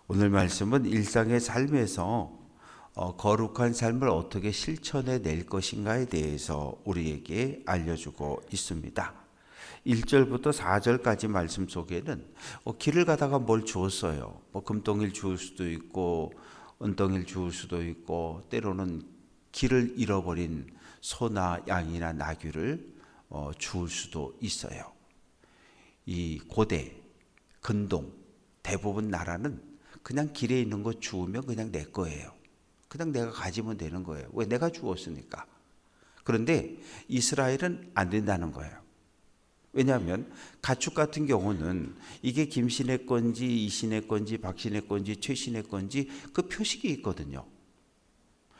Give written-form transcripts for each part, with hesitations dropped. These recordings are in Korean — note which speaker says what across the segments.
Speaker 1: 오늘 말씀은 일상의 삶에서 거룩한 삶을 어떻게 실천해 낼 것인가에 대해서 우리에게 알려주고 있습니다. 1절부터 4절까지 말씀 속에는 길을 가다가 뭘 주었어요. 금덩이를 주울 수도 있고 은덩이를 주울 수도 있고 때로는 길을 잃어버린 소나 양이나 나귀를 주울 수도 있어요. 이 고대, 근동, 대부분 나라는 그냥 길에 있는 거 주우면 그냥 내 거예요. 그냥 내가 가지면 되는 거예요. 왜? 내가 주었으니까. 그런데 이스라엘은 안 된다는 거예요. 왜냐하면 가축 같은 경우는 이게 김신의 건지 이신의 건지 박신의 건지 최신의 건지 그 표식이 있거든요.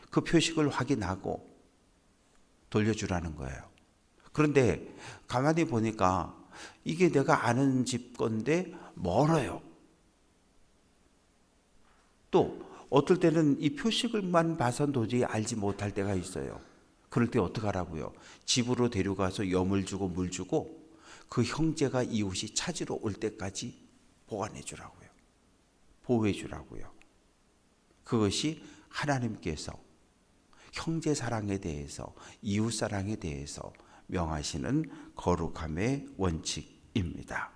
Speaker 1: 그 표식을 확인하고 돌려주라는 거예요. 그런데 가만히 보니까 이게 내가 아는 집 건데 멀어요. 또 어떨 때는 이 표식을만 봐선 도저히 알지 못할 때가 있어요. 그럴 때 어떡하라고요? 집으로 데려가서 염을 주고 물 주고 그 형제가 이웃이 찾으러 올 때까지 보관해 주라고요. 보호해 주라고요. 그것이 하나님께서 형제 사랑에 대해서 이웃 사랑에 대해서 명하시는 거룩함의 원칙입니다.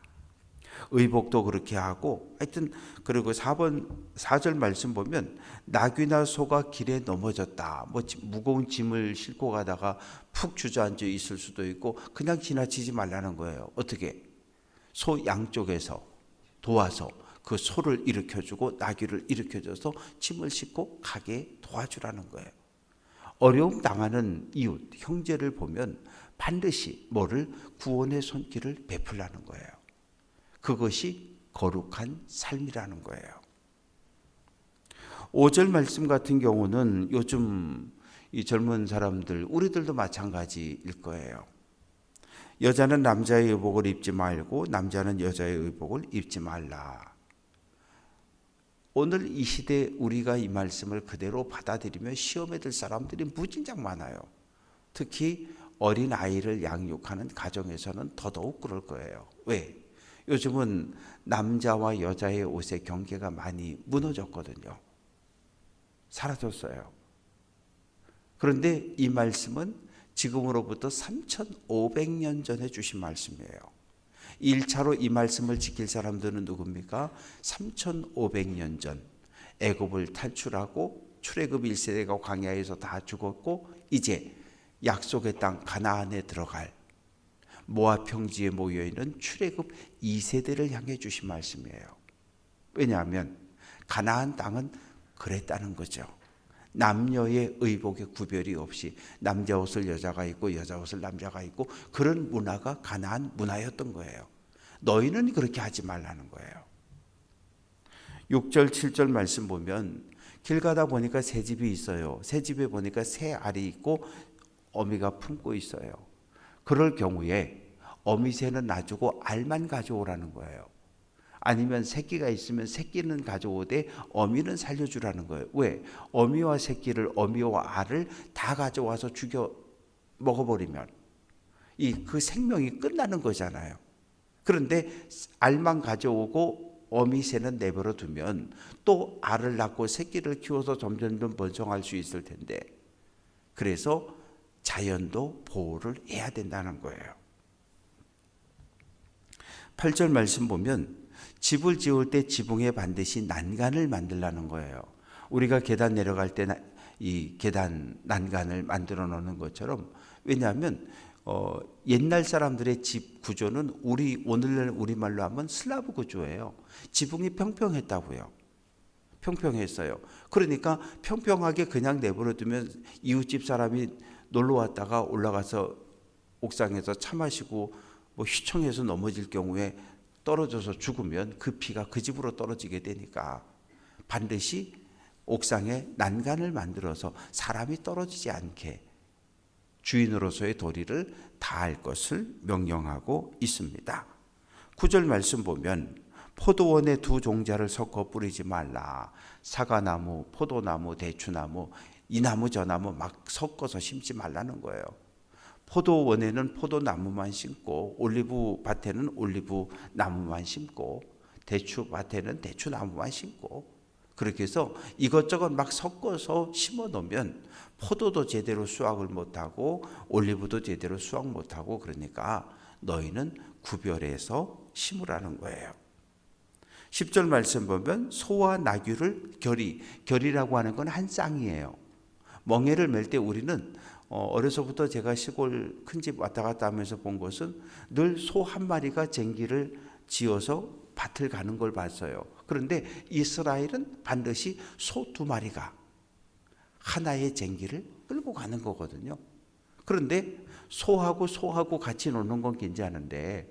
Speaker 1: 의복도 그렇게 하고 하여튼 그리고 4절 말씀 보면 나귀나 소가 길에 넘어졌다. 무거운 짐을 싣고 가다가 푹 주저앉아 있을 수도 있고 그냥 지나치지 말라는 거예요. 어떻게? 소 양쪽에서 도와서 그 소를 일으켜주고 나귀를 일으켜줘서 짐을 싣고 가게 도와주라는 거예요. 어려움 당하는 이웃, 형제를 보면 반드시 뭐를 구원의 손길을 베풀라는 거예요. 그것이 거룩한 삶이라는 거예요. 5절 말씀 같은 경우는 요즘 이 젊은 사람들, 우리들도 마찬가지일 거예요. 여자는 남자의 의복을 입지 말고 남자는 여자의 의복을 입지 말라. 오늘 이 시대 우리가 이 말씀을 그대로 받아들이면 시험에 들 사람들이 무진장 많아요. 특히 어린 아이를 양육하는 가정에서는 더더욱 그럴 거예요. 왜? 요즘은 남자와 여자의 옷의 경계가 많이 무너졌거든요. 사라졌어요. 그런데 이 말씀은 지금으로부터 3,500년 전에 주신 말씀이에요. 1차로 이 말씀을 지킬 사람들은 누굽니까? 3,500년 전 애굽을 탈출하고 출애굽 1세대가 광야에서 다 죽었고 이제 약속의 땅 가나안에 들어갈 모압 평지에 모여있는 출애굽 2세대를 향해 주신 말씀이에요. 왜냐하면 가나안 땅은 그랬다는 거죠. 남녀의 의복의 구별이 없이 남자 옷을 여자가 입고 여자 옷을 남자가 입고 그런 문화가 가나안 문화였던 거예요. 너희는 그렇게 하지 말라는 거예요. 6절 7절 말씀 보면 길 가다 보니까 새 집이 있어요. 새 집에 보니까 새 알이 있고 어미가 품고 있어요. 그럴 경우에 어미새는 놔주고 알만 가져오라는 거예요. 아니면 새끼가 있으면 새끼는 가져오되 어미는 살려주라는 거예요. 왜? 어미와 새끼를 어미와 알을 다 가져와서 죽여 먹어버리면 그 생명이 끝나는 거잖아요. 그런데 알만 가져오고 어미새는 내버려 두면 또 알을 낳고 새끼를 키워서 점점 번성할 수 있을 텐데 그래서 자연도 보호를 해야 된다는 거예요. 8절 말씀 보면 집을 지을 때 지붕에 반드시 난간을 만들라는 거예요. 우리가 계단 내려갈 때 이 계단 난간을 만들어 놓는 것처럼 왜냐하면 옛날 사람들의 집 구조는 오늘날 우리말로 하면 슬라브 구조예요. 지붕이 평평했다고요. 평평했어요. 그러니까 평평하게 그냥 내버려 두면 이웃집 사람이 놀러 왔다가 올라가서 옥상에서 차 마시고 휘청해서 넘어질 경우에 떨어져서 죽으면 그 피가 그 집으로 떨어지게 되니까 반드시 옥상에 난간을 만들어서 사람이 떨어지지 않게 주인으로서의 도리를 다할 것을 명령하고 있습니다. 9절 말씀 보면 포도원에 두 종자를 섞어 뿌리지 말라. 사과나무, 포도나무, 대추나무, 이 나무 저 나무 막 섞어서 심지 말라는 거예요. 포도원에는 포도나무만 심고 올리브 밭에는 올리브 나무만 심고 대추 밭에는 대추나무만 심고 그렇게 해서 이것저것 막 섞어서 심어 놓으면 포도도 제대로 수확을 못하고 올리브도 제대로 수확 못하고, 그러니까 너희는 구별해서 심으라는 거예요. 10절 말씀 보면 소와 나귀를 결이라고 하는 건 한 쌍이에요. 멍에를 맬 때 우리는 어려서부터 제가 시골 큰 집 왔다 갔다 하면서 본 것은 늘 소 한 마리가 쟁기를 지어서 밭을 가는 걸 봤어요. 그런데 이스라엘은 반드시 소 2마리가 하나의 쟁기를 끌고 가는 거거든요. 그런데 소하고 같이 노는 건 괜찮은데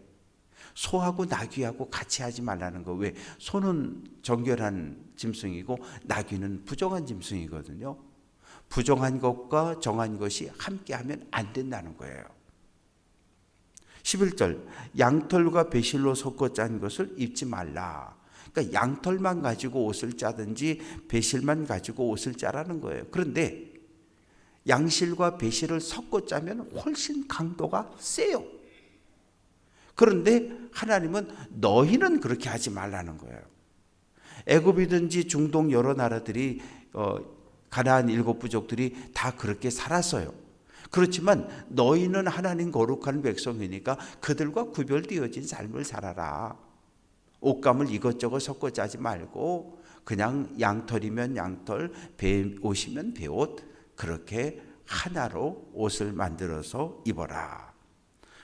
Speaker 1: 소하고 나귀하고 같이 하지 말라는 거. 왜? 소는 정결한 짐승이고 나귀는 부정한 짐승이거든요. 부정한 것과 정한 것이 함께하면 안 된다는 거예요. 11절 양털과 배실로 섞어 짠 것을 입지 말라. 그러니까 양털만 가지고 옷을 짜든지 배실만 가지고 옷을 짜라는 거예요. 그런데 양실과 배실을 섞어 짜면 훨씬 강도가 세요. 그런데 하나님은 너희는 그렇게 하지 말라는 거예요. 애굽이든지 중동 여러 나라들이 가나안 7부족들이 다 그렇게 살았어요. 그렇지만 너희는 하나님 거룩한 백성이니까 그들과 구별되어진 삶을 살아라. 옷감을 이것저것 섞어 짜지 말고 그냥 양털이면 양털, 배옷이면 배옷, 그렇게 하나로 옷을 만들어서 입어라.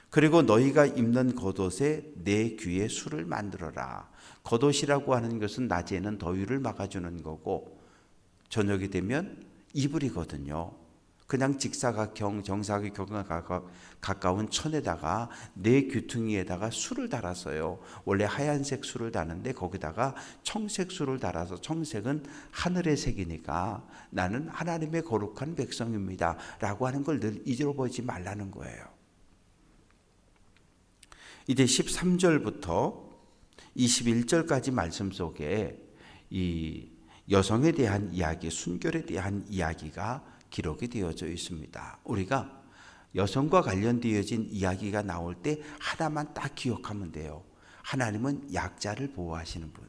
Speaker 1: 그리고 너희가 입는 겉옷에 내 귀에 술을 만들어라. 겉옷이라고 하는 것은 낮에는 더위를 막아주는 거고 저녁이 되면 이불이거든요. 그냥 직사각형, 정사각형에 가까운 천에다가 내 귀퉁이에다가 술을 달았어요. 원래 하얀색 술을 다는데 거기다가 청색 술을 달아서, 청색은 하늘의 색이니까 나는 하나님의 거룩한 백성입니다 라고 하는 걸 늘 잊어보지 말라는 거예요. 이제 13절부터 21절까지 말씀 속에 이 여성에 대한 이야기, 순결에 대한 이야기가 기록이 되어져 있습니다. 우리가 여성과 관련되어진 이야기가 나올 때 하나만 딱 기억하면 돼요. 하나님은 약자를 보호하시는 분.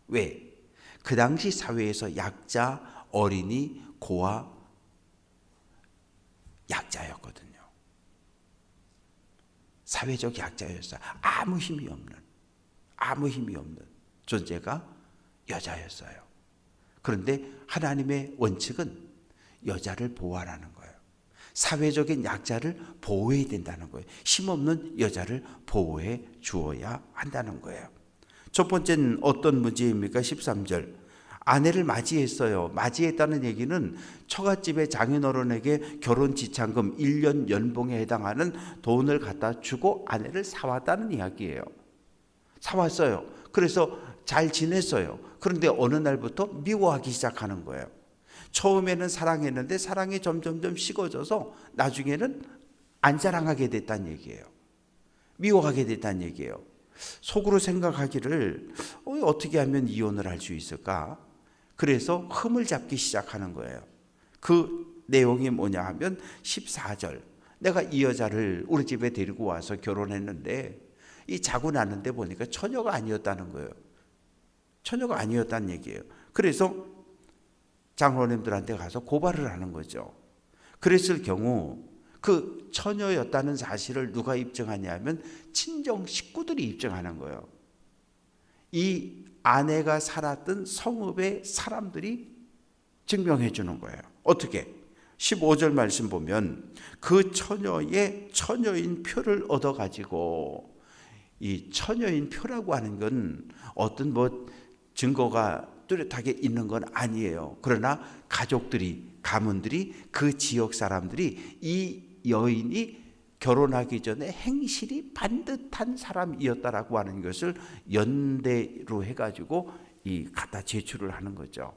Speaker 1: 왜? 그 당시 사회에서 약자, 어린이, 고아, 약자였거든요. 사회적 약자였어요. 아무 힘이 없는 존재가 여자였어요. 그런데 하나님의 원칙은 여자를 보호하라는 거예요. 사회적인 약자를 보호해야 된다는 거예요. 힘없는 여자를 보호해 주어야 한다는 거예요. 첫 번째는 어떤 문제입니까? 13절. 아내를 맞이했어요. 맞이했다는 얘기는 처갓집의 장인어른에게 결혼 지참금 1년 연봉에 해당하는 돈을 갖다 주고 아내를 사왔다는 이야기예요. 사왔어요. 그래서 잘 지냈어요. 그런데 어느 날부터 미워하기 시작하는 거예요. 처음에는 사랑했는데 사랑이 점점점 식어져서 나중에는 안 사랑하게 됐다는 얘기예요. 미워하게 됐다는 얘기예요. 속으로 생각하기를 어떻게 하면 이혼을 할 수 있을까? 그래서 흠을 잡기 시작하는 거예요. 그 내용이 뭐냐 하면 14절. 내가 이 여자를 우리 집에 데리고 와서 결혼했는데 이 자고 났는데 보니까 처녀가 아니었다는 거예요. 처녀가 아니었다는 얘기예요. 그래서 장로님들한테 가서 고발을 하는 거죠. 그랬을 경우 그 처녀였다는 사실을 누가 입증하냐면 친정 식구들이 입증하는 거예요. 이 아내가 살았던 성읍의 사람들이 증명해 주는 거예요. 어떻게? 15절 말씀 보면 그 처녀의 처녀인 표를 얻어가지고, 이 처녀인 표라고 하는 건 어떤 증거가 뚜렷하게 있는 건 아니에요. 그러나 가족들이, 가문들이, 그 지역 사람들이 이 여인이 결혼하기 전에 행실이 반듯한 사람이었다라고 하는 것을 연대로 해가지고 갖다 제출을 하는 거죠.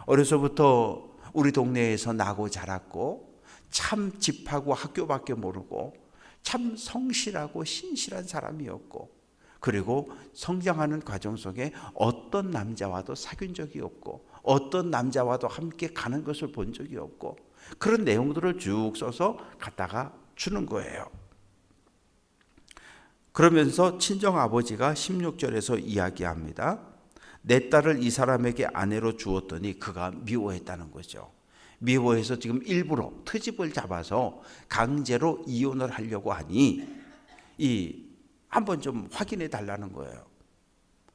Speaker 1: 어려서부터 우리 동네에서 나고 자랐고 참 집하고 학교밖에 모르고 참 성실하고 신실한 사람이었고, 그리고 성장하는 과정 속에 어떤 남자와도 사귄 적이 없고 어떤 남자와도 함께 가는 것을 본 적이 없고, 그런 내용들을 쭉 써서 갖다가 주는 거예요. 그러면서 친정아버지가 16절에서 이야기합니다. 내 딸을 이 사람에게 아내로 주었더니 그가 미워했다는 거죠. 미워해서 지금 일부러 트집을 잡아서 강제로 이혼을 하려고 하니 한번 좀 확인해 달라는 거예요.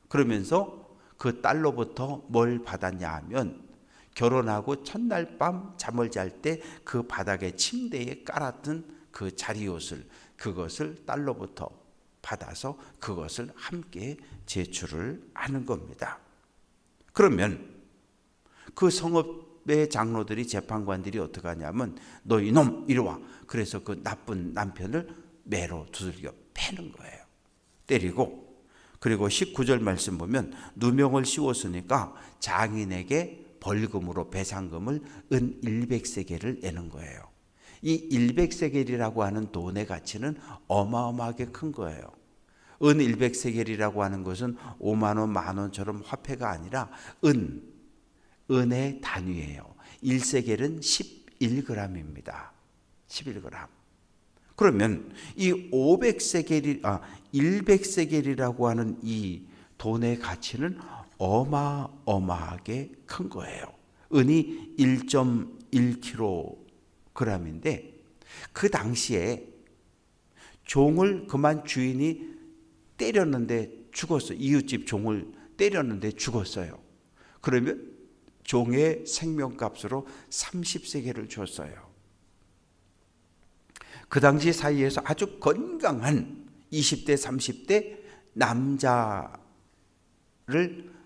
Speaker 1: 그러면서 그 딸로부터 뭘 받았냐 하면 결혼하고 첫날 밤 잠을 잘 때 그 바닥에 침대에 깔았던 그 자리옷을, 그것을 딸로부터 받아서 그것을 함께 제출을 하는 겁니다. 그러면 그 성읍의 장로들이, 재판관들이 어떻게 하냐면 너 이놈 이리 와. 그래서 그 나쁜 남편을 매로 두들겨 패는 거예요. 때리고. 그리고 19절 말씀 보면 누명을 씌웠으니까 장인에게 벌금으로 배상금을 은 100세겔을 내는 거예요. 이 100세겔이라고 하는 돈의 가치는 어마어마하게 큰 거예요. 은 100세겔이라고 하는 것은 5만 원, 만 원처럼 화폐가 아니라 은의 단위예요. 1세겔은 11g입니다. 11g. 그러면 이 100세겔이라고 하는 이 돈의 가치는 어마어마하게 큰 거예요. 은이 1.1kg인데 그 당시에 종을 그만 주인이 때렸는데 죽었어요. 이웃집 종을 때렸는데 죽었어요. 그러면 종의 생명값으로 30세겔을 줬어요. 그 당시 사이에서 아주 건강한 20대, 30대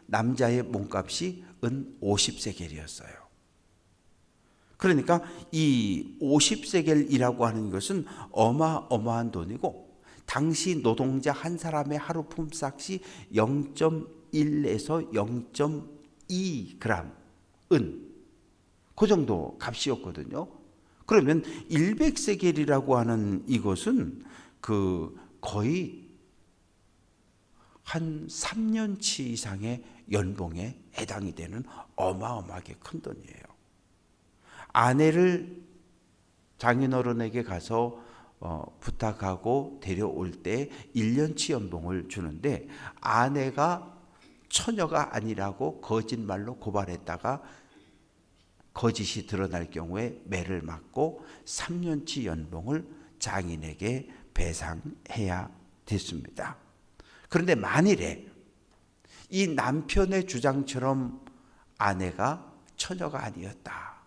Speaker 1: 남자의 몸값이 은 50세겔이었어요. 그러니까 이 50세겔이라고 하는 것은 어마어마한 돈이고 당시 노동자 한 사람의 하루 품삯이 0.1에서 0.2g 그 정도 값이었거든요. 그러면 100세겔이라고 하는 이것은 거의 한 3년치 이상의 연봉에 해당이 되는 어마어마하게 큰 돈이에요. 아내를 장인어른에게 가서 부탁하고 데려올 때 1년치 연봉을 주는데 아내가 처녀가 아니라고 거짓말로 고발했다가 거짓이 드러날 경우에 매를 맞고 3년치 연봉을 장인에게 배상해야 됐습니다. 그런데 만일에 이 남편의 주장처럼 아내가 처녀가 아니었다.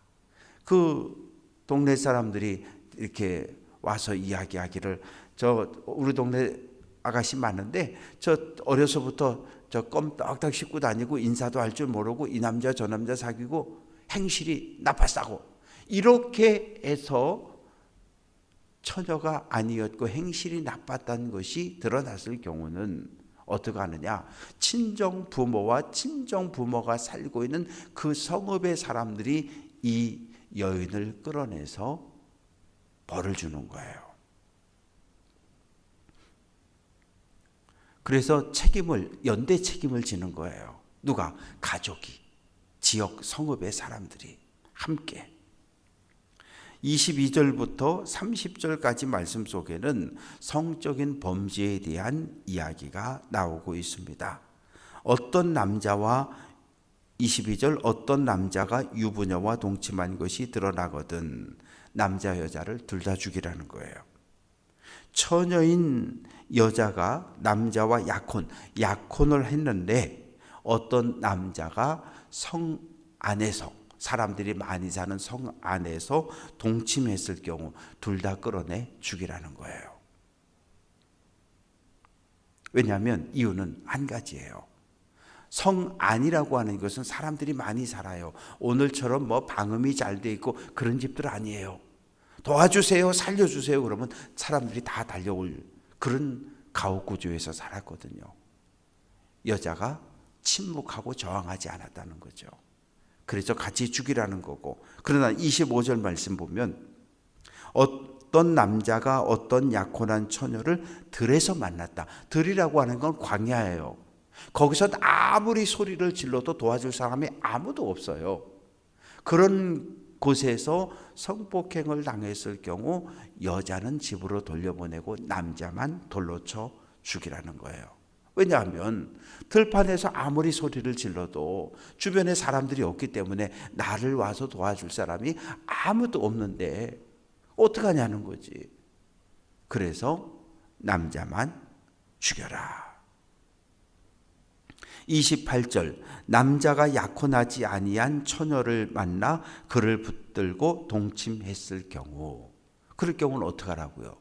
Speaker 1: 그 동네 사람들이 이렇게 와서 이야기하기를 우리 동네 아가씨 많은데 저 어려서부터 저 껌떡떡 씹고 다니고 인사도 할 줄 모르고 이 남자 저 남자 사귀고 행실이 나빴다고 이렇게 해서 처녀가 아니었고 행실이 나빴다는 것이 드러났을 경우는 어떻게 하느냐? 친정 부모와 친정 부모가 살고 있는 그 성읍의 사람들이 이 여인을 끌어내서 벌을 주는 거예요. 그래서 연대 책임을 지는 거예요. 누가? 가족이, 지역 성읍의 사람들이 함께. 22절부터 30절까지 말씀 속에는 성적인 범죄에 대한 이야기가 나오고 있습니다. 22절 어떤 남자가 유부녀와 동침한 것이 드러나거든 남자 여자를 둘 다 죽이라는 거예요. 처녀인 여자가 남자와 약혼을 했는데 어떤 남자가 성 안에서 사람들이 많이 사는 성 안에서 동침했을 경우 둘 다 끌어내 죽이라는 거예요. 왜냐하면 이유는 한 가지예요. 성 안이라고 하는 것은 사람들이 많이 살아요. 오늘처럼 방음이 잘 돼 있고 그런 집들 아니에요. 도와주세요, 살려주세요 그러면 사람들이 다 달려올 그런 가옥 구조에서 살았거든요. 여자가 침묵하고 저항하지 않았다는 거죠. 그래서 같이 죽이라는 거고. 그러나 25절 말씀 보면 어떤 남자가 어떤 약혼한 처녀를 들에서 만났다. 들이라고 하는 건 광야예요. 거기서 아무리 소리를 질러도 도와줄 사람이 아무도 없어요. 그런 곳에서 성폭행을 당했을 경우 여자는 집으로 돌려보내고 남자만 돌로 쳐 죽이라는 거예요. 왜냐하면 들판에서 아무리 소리를 질러도 주변에 사람들이 없기 때문에 나를 와서 도와줄 사람이 아무도 없는데 어떡하냐는 거지. 그래서 남자만 죽여라. 28절, 남자가 약혼하지 아니한 처녀를 만나 그를 붙들고 동침했을 경우, 그럴 경우는 어떡하라고요?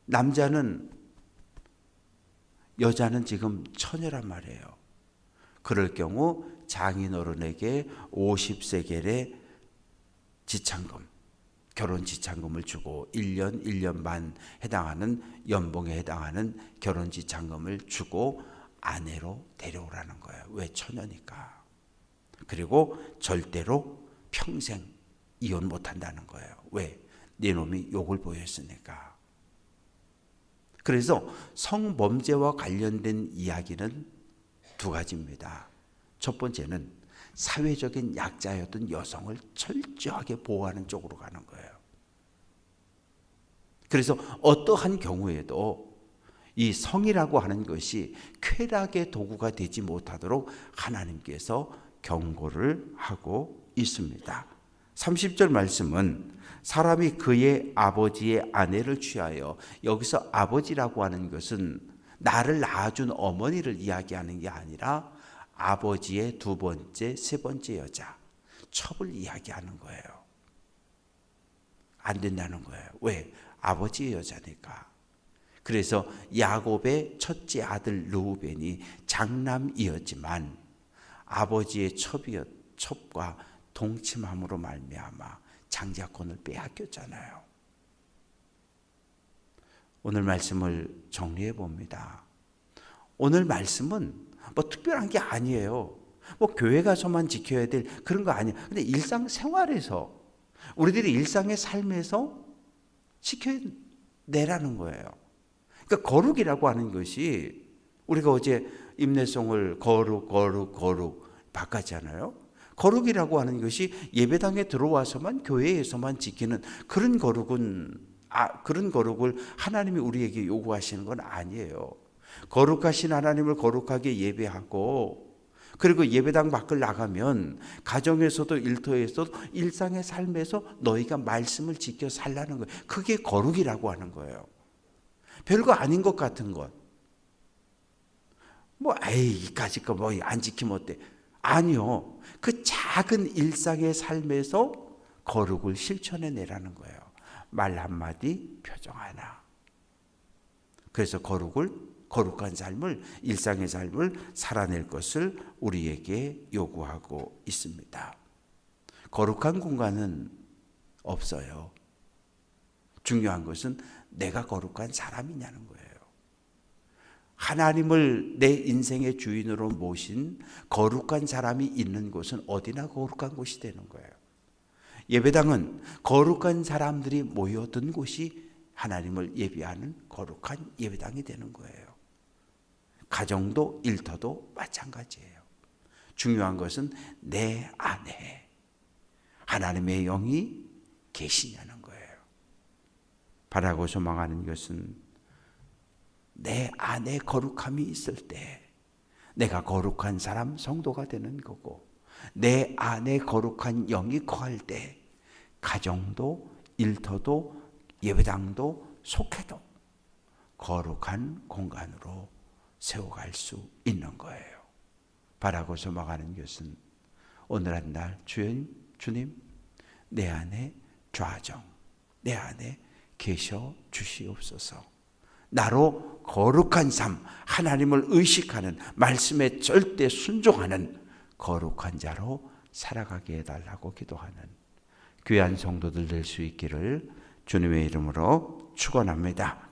Speaker 1: 남자는, 여자는 지금 처녀란 말이에요. 그럴 경우 장인어른에게 50세겔의 지참금, 결혼 지참금을 주고 1년, 1년 반 해당하는 연봉에 해당하는 결혼 지참금을 주고 아내로 데려오라는 거예요. 왜? 처녀니까. 그리고 절대로 평생 이혼 못한다는 거예요. 왜? 네 놈이 욕을 보였으니까. 그래서 성범죄와 관련된 이야기는 두 가지입니다. 첫 번째는 사회적인 약자였던 여성을 철저하게 보호하는 쪽으로 가는 거예요. 그래서 어떠한 경우에도 이 성이라고 하는 것이 쾌락의 도구가 되지 못하도록 하나님께서 경고를 하고 있습니다. 30절 말씀은 사람이 그의 아버지의 아내를 취하여, 여기서 아버지라고 하는 것은 나를 낳아준 어머니를 이야기하는 게 아니라 아버지의 두 번째, 세 번째 여자, 첩을 이야기하는 거예요. 안 된다는 거예요. 왜? 아버지의 여자니까. 그래서 야곱의 첫째 아들 르우벤이 장남이었지만 아버지의 첩과 동침함으로 말미암아 장자권을 빼앗겼잖아요. 오늘 말씀을 정리해 봅니다. 오늘 말씀은 뭐 특별한 게 아니에요. 뭐 교회 가서만 지켜야 될 그런 거 아니에요. 근데 일상생활에서, 우리들이 일상의 삶에서 지켜내라는 거예요. 그러니까 거룩이라고 하는 것이, 우리가 어제 임내송을 거룩 바꿨잖아요. 거룩이라고 하는 것이 예배당에 들어와서만, 교회에서만 지키는 그런 거룩은, 그런 거룩을 하나님이 우리에게 요구하시는 건 아니에요. 거룩하신 하나님을 거룩하게 예배하고, 그리고 예배당 밖을 나가면 가정에서도 일터에서도 일상의 삶에서 너희가 말씀을 지켜 살라는 거예요. 그게 거룩이라고 하는 거예요. 별거 아닌 것 같은 것. 뭐 에이 이까짓 거 뭐 안 지키면 어때? 아니요. 그 작은 일상의 삶에서 거룩을 실천해 내라는 거예요. 말 한마디, 표정 하나. 그래서 거룩한 삶을, 일상의 삶을 살아낼 것을 우리에게 요구하고 있습니다. 거룩한 공간은 없어요. 중요한 것은 내가 거룩한 사람이냐는 거예요. 하나님을 내 인생의 주인으로 모신 거룩한 사람이 있는 곳은 어디나 거룩한 곳이 되는 거예요. 예배당은 거룩한 사람들이 모여든 곳이 하나님을 예배하는 거룩한 예배당이 되는 거예요. 가정도 일터도 마찬가지예요. 중요한 것은 내 안에 하나님의 영이 계시냐는 거예요. 바라고 소망하는 것은 내 안에 거룩함이 있을 때 내가 거룩한 사람, 성도가 되는 거고, 내 안에 거룩한 영이 거할 때 가정도 일터도 예배당도 속해도 거룩한 공간으로 세워갈 수 있는 거예요. 바라고 소망하는 것은 오늘 한 날 주님 내 안에 좌정, 내 안에 계셔 주시옵소서. 나로 거룩한 삶, 하나님을 의식하는, 말씀에 절대 순종하는 거룩한 자로 살아가게 해달라고 기도하는 귀한 성도들 될 수 있기를 주님의 이름으로 축원합니다.